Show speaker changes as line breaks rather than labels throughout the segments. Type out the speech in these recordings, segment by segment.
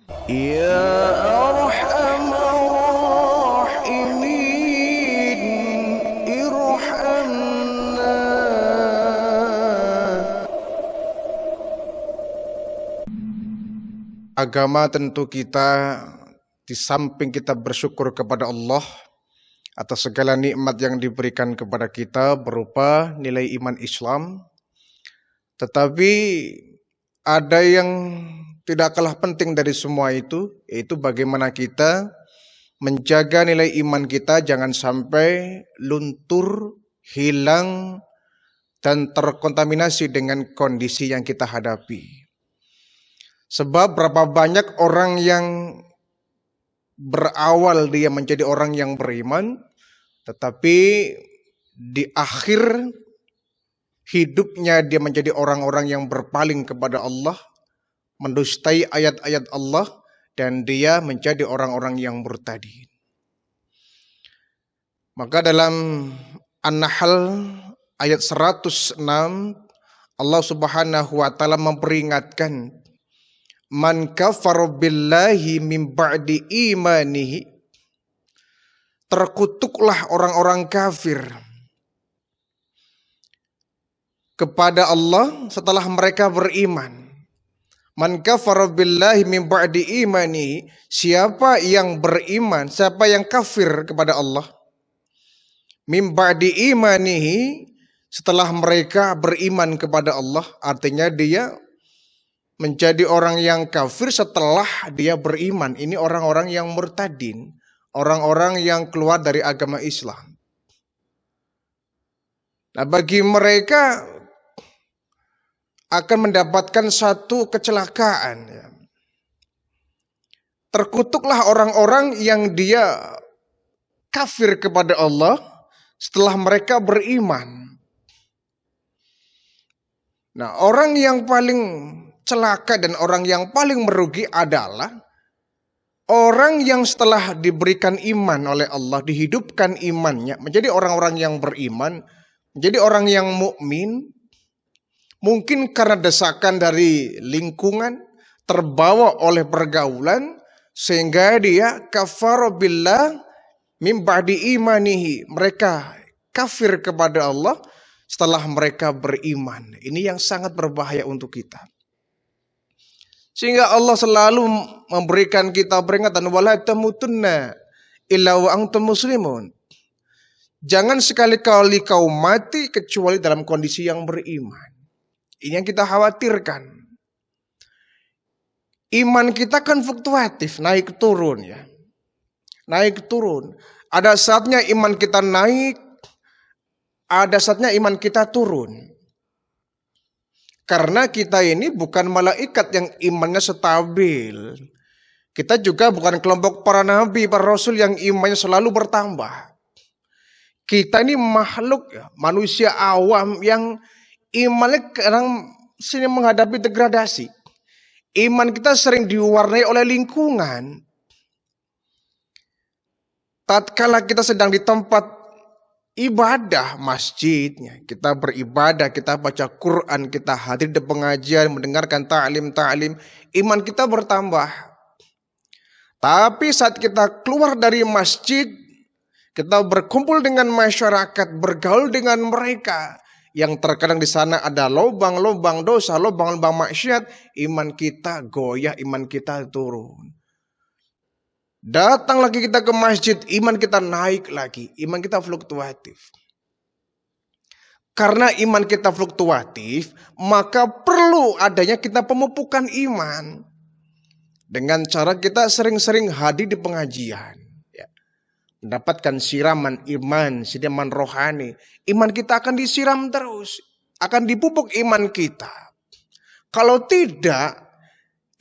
Ya Arhamar Rahimin, irhamna. Agama tentu kita, di samping kita bersyukur kepada Allah atas segala nikmat yang diberikan kepada kita berupa nilai iman Islam, tetapi ada yang tidak kalah penting dari semua itu, yaitu bagaimana kita menjaga nilai iman kita jangan sampai luntur, hilang, dan terkontaminasi dengan kondisi yang kita hadapi. Sebab berapa banyak orang yang berawal dia menjadi orang yang beriman, tetapi di akhir hidupnya dia menjadi orang-orang yang berpaling kepada Allah, mendustai ayat-ayat Allah, dan dia menjadi orang-orang yang murtadin. Maka dalam An-Nahl ayat 106 Allah Subhanahu wa taala memperingatkan, man kafara billahi min ba'di imanihi, terkutuklah orang-orang kafir kepada Allah setelah mereka beriman. Man kafara billahi min ba'di imanihi, siapa yang beriman, siapa yang kafir kepada Allah, min ba'di imanihi, setelah mereka beriman kepada Allah, artinya dia menjadi orang yang kafir setelah dia beriman. Ini orang-orang yang murtadin, orang-orang yang keluar dari agama Islam. Nah, bagi mereka akan mendapatkan satu kecelakaan. Terkutuklah orang-orang yang dia kafir kepada Allah setelah mereka beriman. Nah, orang yang paling celaka dan orang yang paling merugi adalah orang yang setelah diberikan iman oleh Allah, dihidupkan imannya, menjadi orang-orang yang beriman, menjadi orang yang mukmin, mungkin karena desakan dari lingkungan, terbawa oleh pergaulan, sehingga dia kafara billah min ba'di imanihi, mereka kafir kepada Allah setelah mereka beriman. Ini yang sangat berbahaya untuk kita. Sehingga Allah selalu memberikan kita peringatan, wala tamutunna illa wa antum muslimun. Jangan sekali-kali kau mati kecuali dalam kondisi yang beriman. Ini yang kita khawatirkan. Iman kita kan fluktuatif, naik turun ya. Naik turun. Ada saatnya iman kita naik, ada saatnya iman kita turun. Karena kita ini bukan malaikat yang imannya stabil. Kita juga bukan kelompok para nabi, para rasul yang imannya selalu bertambah. Kita ini makhluk, manusia awam yang imannya kadang sering menghadapi degradasi. Iman kita sering diwarnai oleh lingkungan. Tatkala kita sedang di tempat ibadah masjidnya, kita beribadah, kita baca Quran, kita hadir di pengajian, mendengarkan ta'lim, iman kita bertambah. Tapi saat kita keluar dari masjid, kita berkumpul dengan masyarakat, bergaul dengan mereka, yang terkadang di sana ada lubang-lubang dosa, lubang-lubang maksiat, iman kita goyah, iman kita turun. Datang lagi kita ke masjid, iman kita naik lagi, iman kita fluktuatif. Karena iman kita fluktuatif, maka perlu adanya kita pemupukan iman. Dengan cara kita sering-sering hadir di pengajian. Ya. Mendapatkan siraman iman, siraman rohani. Iman kita akan disiram terus, akan dipupuk iman kita. Kalau tidak,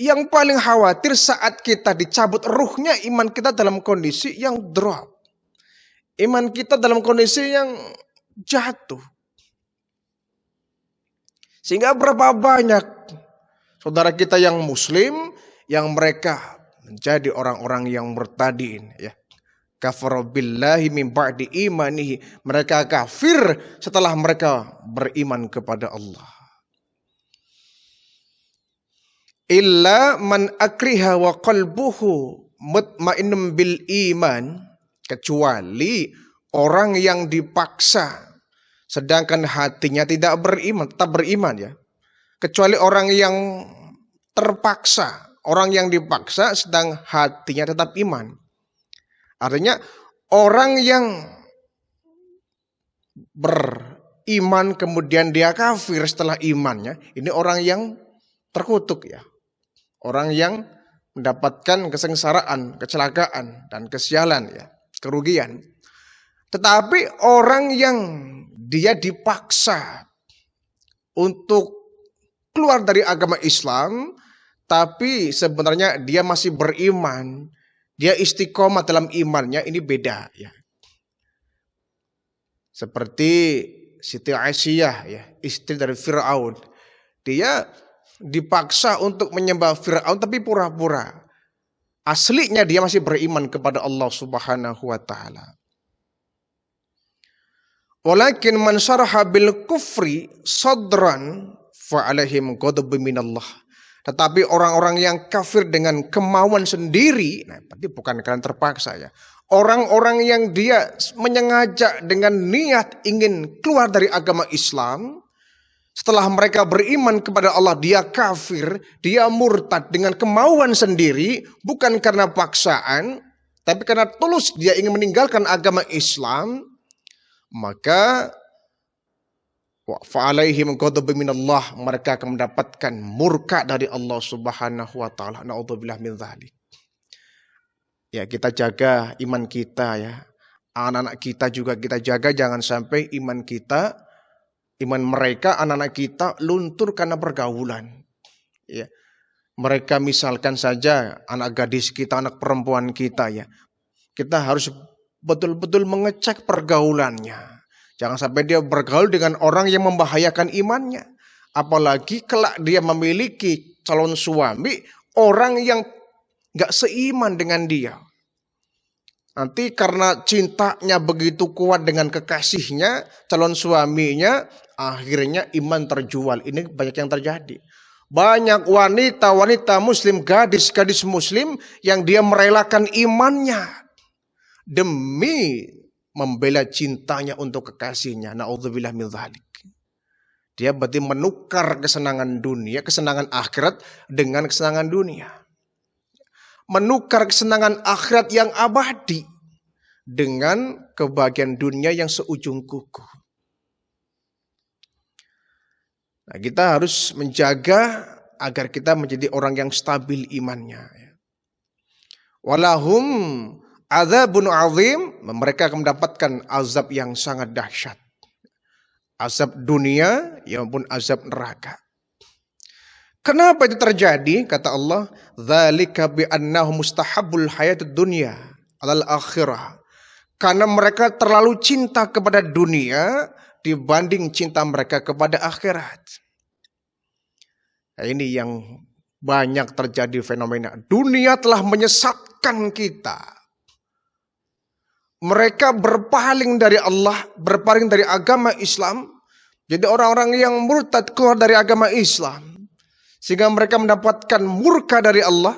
yang paling khawatir saat kita dicabut ruhnya, iman kita dalam kondisi yang drop. Iman kita dalam kondisi yang jatuh. Sehingga berapa banyak saudara kita yang muslim, yang mereka menjadi orang-orang yang murtadin. Ya. Kafara billahi min ba'di imanihi. Mereka kafir setelah mereka beriman kepada Allah. illa man akriha wa qalbuhu mutmainnun bil iman, kecuali orang yang dipaksa sedangkan hatinya tidak beriman, tetap beriman ya. Kecuali orang yang terpaksa, orang yang dipaksa sedang hatinya tetap iman. Artinya orang yang beriman kemudian dia kafir setelah imannya, ini orang yang terkutuk ya. Orang yang mendapatkan kesengsaraan, kecelakaan dan kesialan ya, kerugian. Tetapi orang yang dia dipaksa untuk keluar dari agama Islam, tapi sebenarnya dia masih beriman, dia istiqomah dalam imannya, ini beda ya. Seperti Siti Aisyah ya, istri dari Fir'aun. Dia dipaksa untuk menyembah Fir'aun tapi pura-pura. Aslinya dia masih beriman kepada Allah Subhanahu wa taala. Walakin man syaraha bil kufri sadran fa alaihim ghadabun minallah. Tetapi orang-orang yang kafir dengan kemauan sendiri, nah berarti bukan karena terpaksa ya. Orang-orang yang dia menyengaja dengan niat ingin keluar dari agama Islam, setelah mereka beriman kepada Allah, dia kafir, dia murtad dengan kemauan sendiri, bukan karena paksaan, tapi karena tulus dia ingin meninggalkan agama Islam, maka fa'alaihim ghadabun minallah, mereka akan mendapatkan murka dari Allah Subhanahu wa taala. Na'udzubillah min dzalik. Ya, kita jaga iman kita ya. Anak-anak kita juga kita jaga, jangan sampai iman kita, iman mereka, anak-anak kita luntur karena pergaulan. Ya. Mereka misalkan saja anak gadis kita, anak perempuan kita ya. Kita harus betul-betul mengecek pergaulannya. Jangan sampai dia bergaul dengan orang yang membahayakan imannya. Apalagi kelak dia memiliki calon suami, orang yang gak seiman dengan dia. Nanti karena cintanya begitu kuat dengan kekasihnya, calon suaminya, akhirnya iman terjual. Ini banyak yang terjadi. Banyak wanita-wanita muslim, gadis-gadis muslim yang dia merelakan imannya demi membela cintanya untuk kekasihnya. Na'udzubillah min dzalik. Dia berarti menukar kesenangan dunia, kesenangan akhirat dengan kesenangan dunia. Menukar kesenangan akhirat yang abadi dengan kebahagiaan dunia yang seujung kuku. Nah, kita harus menjaga agar kita menjadi orang yang stabil imannya. Walahum adzabun azim, mereka akan mendapatkan azab yang sangat dahsyat. Azab dunia maupun azab neraka. Kenapa itu terjadi? Kata Allah, dzalika bi annahu mustahabbul hayatid dunya 'alal akhirah. Karena mereka terlalu cinta kepada dunia dibanding cinta mereka kepada akhirat. Nah, ini yang banyak terjadi fenomena. Dunia telah menyesatkan kita. Mereka berpaling dari Allah, berpaling dari agama Islam. Jadi orang-orang yang murtad keluar dari agama Islam. Sehingga mereka mendapatkan murka dari Allah.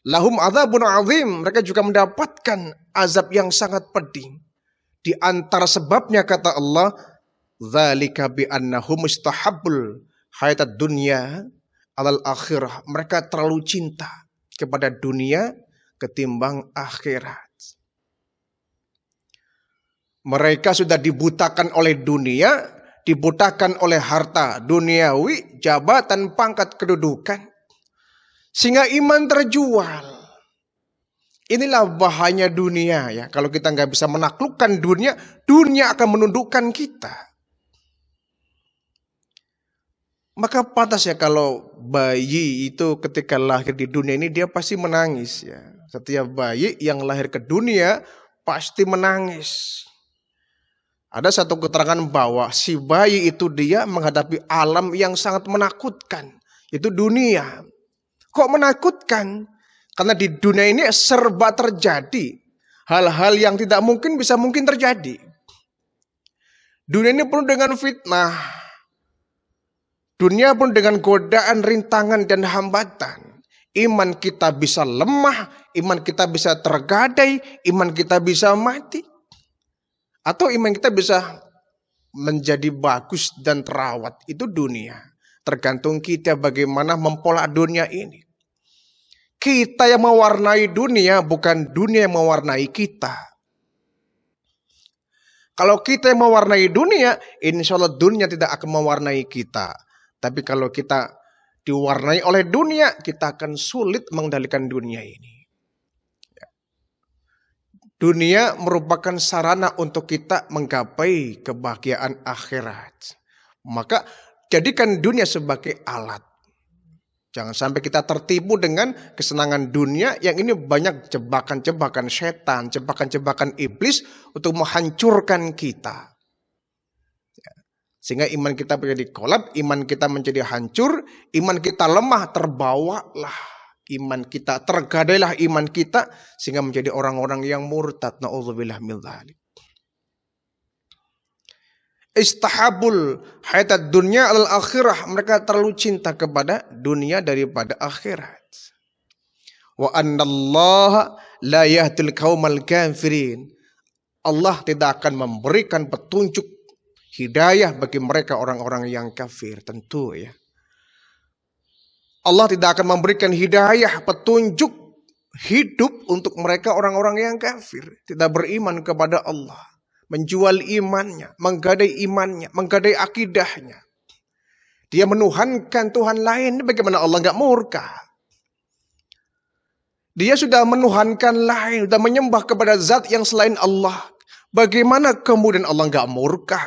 Lahum adzabun azim. Mereka juga mendapatkan azab yang sangat pedih. Di antara sebabnya kata Allah, dzalika bi annahum mustahabbul hayatad dunya 'alal akhirah. Mereka terlalu cinta kepada dunia ketimbang akhirat. Mereka sudah dibutakan oleh dunia, dibutakan oleh harta duniawi, jabatan, pangkat, kedudukan. Sehingga iman terjual. Inilah bahayanya dunia ya. Kalau kita nggak bisa menaklukkan dunia, dunia akan menundukkan kita. Maka pantas ya kalau bayi itu ketika lahir di dunia ini dia pasti menangis ya. Setiap bayi yang lahir ke dunia pasti menangis. Ada satu keterangan bahwa si bayi itu dia menghadapi alam yang sangat menakutkan. Itu dunia. Kok menakutkan? Karena di dunia ini serba terjadi. Hal-hal yang tidak mungkin bisa mungkin terjadi. Dunia ini penuh dengan fitnah. Dunia pun dengan godaan, rintangan, dan hambatan. Iman kita bisa lemah, iman kita bisa tergadai, iman kita bisa mati. Atau iman kita bisa menjadi bagus dan terawat. Itu dunia. Tergantung kita bagaimana mempola dunia ini. Kita yang mewarnai dunia, bukan dunia yang mewarnai kita. Kalau kita yang mewarnai dunia, insya Allah dunia tidak akan mewarnai kita. Tapi kalau kita diwarnai oleh dunia, kita akan sulit mengendalikan dunia ini. Dunia merupakan sarana untuk kita menggapai kebahagiaan akhirat. Maka jadikan dunia sebagai alat. Jangan sampai kita tertipu dengan kesenangan dunia yang ini banyak jebakan-jebakan setan, jebakan-jebakan iblis untuk menghancurkan kita. Sehingga iman kita menjadi kolab, iman kita menjadi hancur, iman kita lemah, terbawalah iman kita, tergadailah iman kita, sehingga menjadi orang-orang yang murtad. Na'udzubillah min dzalik. Istahabul hayatad dunya al akhirah. Mereka terlalu cinta kepada dunia daripada akhirat. Wa annallaha la yahdil qaumal kafirin. Allah tidak akan memberikan petunjuk hidayah bagi mereka orang-orang yang kafir. Tentu ya. Allah tidak akan memberikan hidayah, petunjuk hidup untuk mereka orang-orang yang kafir. Tidak beriman kepada Allah. Menjual imannya, menggadai akidahnya. Dia menuhankan Tuhan lain, bagaimana Allah nggak murka? Dia sudah menuhankan lain, sudah menyembah kepada zat yang selain Allah. Bagaimana kemudian Allah nggak murka?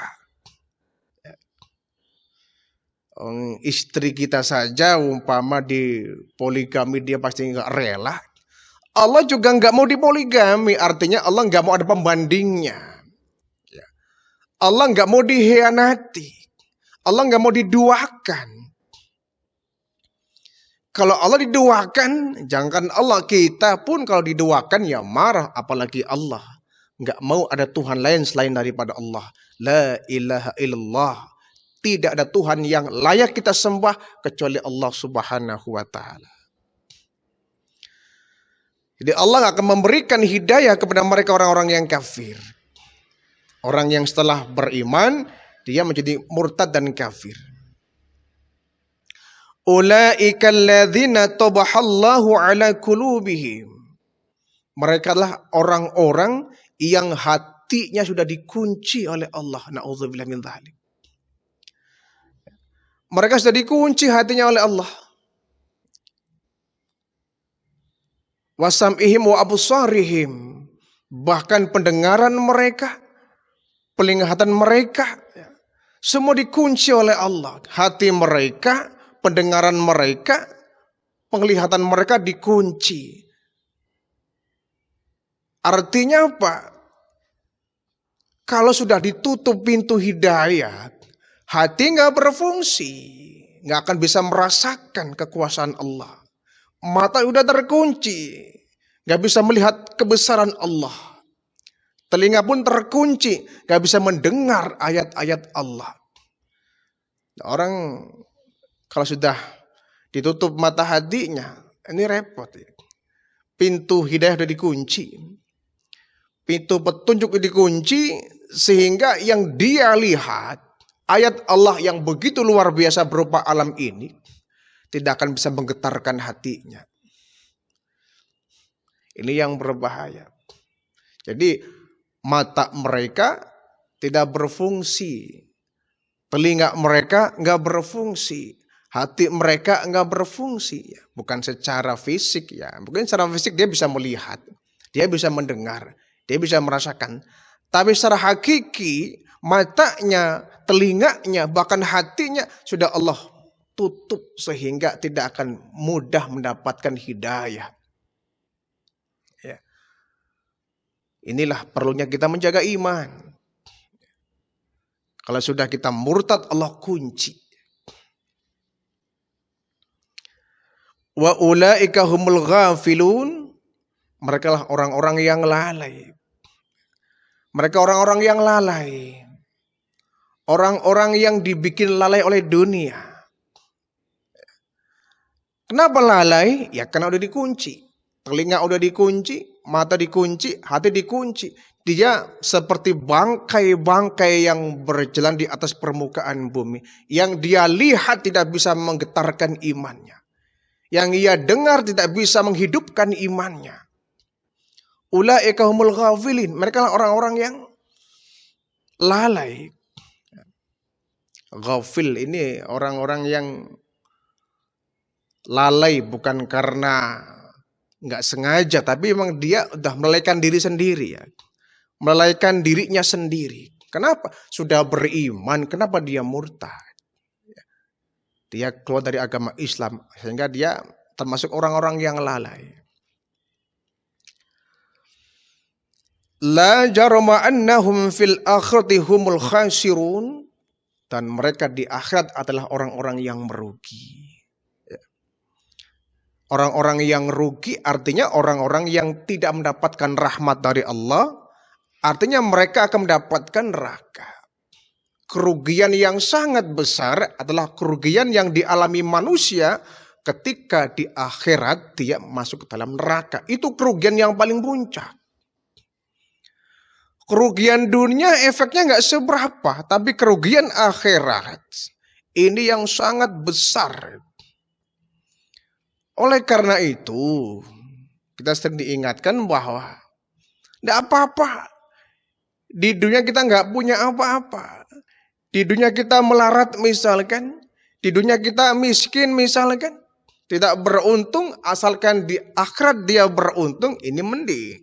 Istri kita saja umpama di poligami dia pasti nggak rela. Allah juga nggak mau dipoligami, artinya Allah nggak mau ada pembandingnya. Allah nggak mau dihianati. Allah nggak mau diduakan. Kalau Allah diduakan, jangankan Allah, kita pun kalau diduakan ya marah, apalagi Allah. Nggak mau ada Tuhan lain selain daripada Allah. La ilaha illallah. Tidak ada Tuhan yang layak kita sembah kecuali Allah Subhanahu wa ta'ala. Jadi Allah akan memberikan hidayah kepada mereka orang-orang yang kafir. Orang yang setelah beriman, dia menjadi murtad dan kafir. Ulaika alladzina tabahallahu ala qulubihim. Mereka adalah orang-orang yang hatinya sudah dikunci oleh Allah. Na'udzubillah min dzalik. Mereka sudah dikunci hatinya oleh Allah. Wasam'ihim wa absarihim. Bahkan pendengaran mereka, penglihatan mereka, semua dikunci oleh Allah. Hati mereka, pendengaran mereka, penglihatan mereka dikunci. Artinya apa? Kalau sudah ditutup pintu hidayah, hati nggak berfungsi, nggak akan bisa merasakan kekuasaan Allah. Mata udah terkunci, nggak bisa melihat kebesaran Allah. Telinga pun terkunci, gak bisa mendengar ayat-ayat Allah. Orang kalau sudah ditutup mata hatinya, ini repot. Pintu hidayah sudah dikunci. Pintu petunjuk dikunci, sehingga yang dia lihat, ayat Allah yang begitu luar biasa berupa alam ini, tidak akan bisa menggetarkan hatinya. Ini yang berbahaya. Jadi, mata mereka tidak berfungsi. Telinga mereka nggak berfungsi. Hati mereka nggak berfungsi. Bukan secara fisik ya. Mungkin secara fisik dia bisa melihat. Dia bisa mendengar. Dia bisa merasakan. Tapi secara hakiki matanya, telinganya, bahkan hatinya sudah Allah tutup. Sehingga tidak akan mudah mendapatkan hidayah. Inilah perlunya kita menjaga iman. Kalau sudah kita murtad, Allah kunci. Wa ulaika humul ghafilun. Mereka lah orang-orang yang lalai. Mereka orang-orang yang lalai. Orang-orang yang dibikin lalai oleh dunia. Kenapa lalai? Ya karena udah dikunci. Telinga udah dikunci, mata dikunci, hati dikunci. Dia seperti bangkai-bangkai yang berjalan di atas permukaan bumi. Yang dia lihat tidak bisa menggetarkan imannya. Yang ia dengar tidak bisa menghidupkan imannya. Ulaika humul ghafilin. Mereka lah orang-orang yang lalai. Ghafil ini orang-orang yang lalai bukan karena nggak sengaja, tapi memang dia udah melalaikan diri sendiri ya. Melalaikan dirinya sendiri. Kenapa? Sudah beriman, kenapa dia murtad? Dia keluar dari agama Islam, sehingga dia termasuk orang-orang yang lalai. La jarama annahum fil akhirati humul khasirun. Dan mereka di akhirat adalah orang-orang yang merugi. Orang-orang yang rugi artinya orang-orang yang tidak mendapatkan rahmat dari Allah. Artinya mereka akan mendapatkan neraka. Kerugian yang sangat besar adalah kerugian yang dialami manusia ketika di akhirat dia masuk ke dalam neraka. Itu kerugian yang paling puncak. Kerugian dunia efeknya nggak seberapa, tapi kerugian akhirat ini yang sangat besar. Oleh karena itu, kita sering diingatkan bahwa tidak apa-apa. Di dunia kita nggak punya apa-apa. Di dunia kita melarat misalkan, di dunia kita miskin misalkan, tidak beruntung, asalkan di akhirat dia beruntung, ini mending.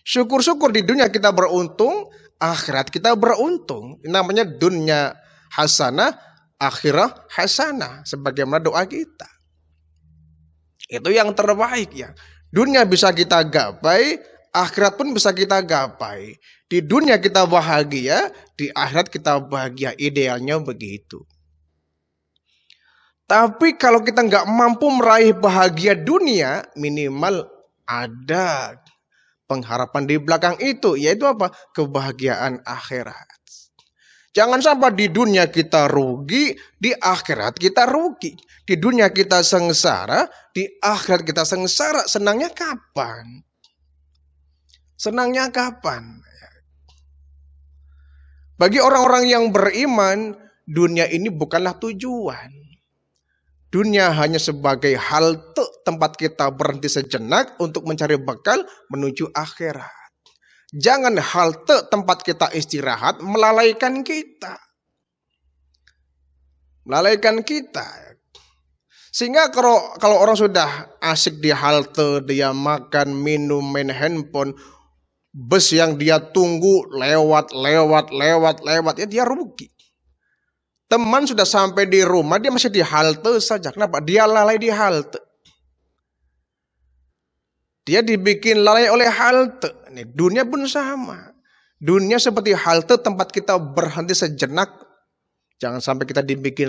Syukur-syukur di dunia kita beruntung, akhirat kita beruntung. Ini namanya dunia hasanah, akhirah hasanah. Sebagaimana doa kita. Itu yang terbaik ya. Dunia bisa kita gapai, akhirat pun bisa kita gapai. Di dunia kita bahagia, di akhirat kita bahagia. Idealnya begitu. Tapi kalau kita nggak mampu meraih bahagia dunia, minimal ada pengharapan di belakang itu, yaitu apa? Kebahagiaan akhirat. Jangan sampai di dunia kita rugi, di akhirat kita rugi. Di dunia kita sengsara, di akhirat kita sengsara. Senangnya kapan? Senangnya kapan? Bagi orang-orang yang beriman, dunia ini bukanlah tujuan. Dunia hanya sebagai halte tempat kita berhenti sejenak untuk mencari bekal menuju akhirat. Jangan halte tempat kita istirahat melalaikan kita. Melalaikan kita. Sehingga kalau orang sudah asik di halte, dia makan, minum, main handphone, bus yang dia tunggu lewat, ya dia rugi. Teman sudah sampai di rumah, dia masih di halte saja. Kenapa? Dia lalai di halte. Dia dibikin lalai oleh halte. Nih, dunia pun sama. Dunia seperti halte tempat kita berhenti sejenak. Jangan sampai kita dibikin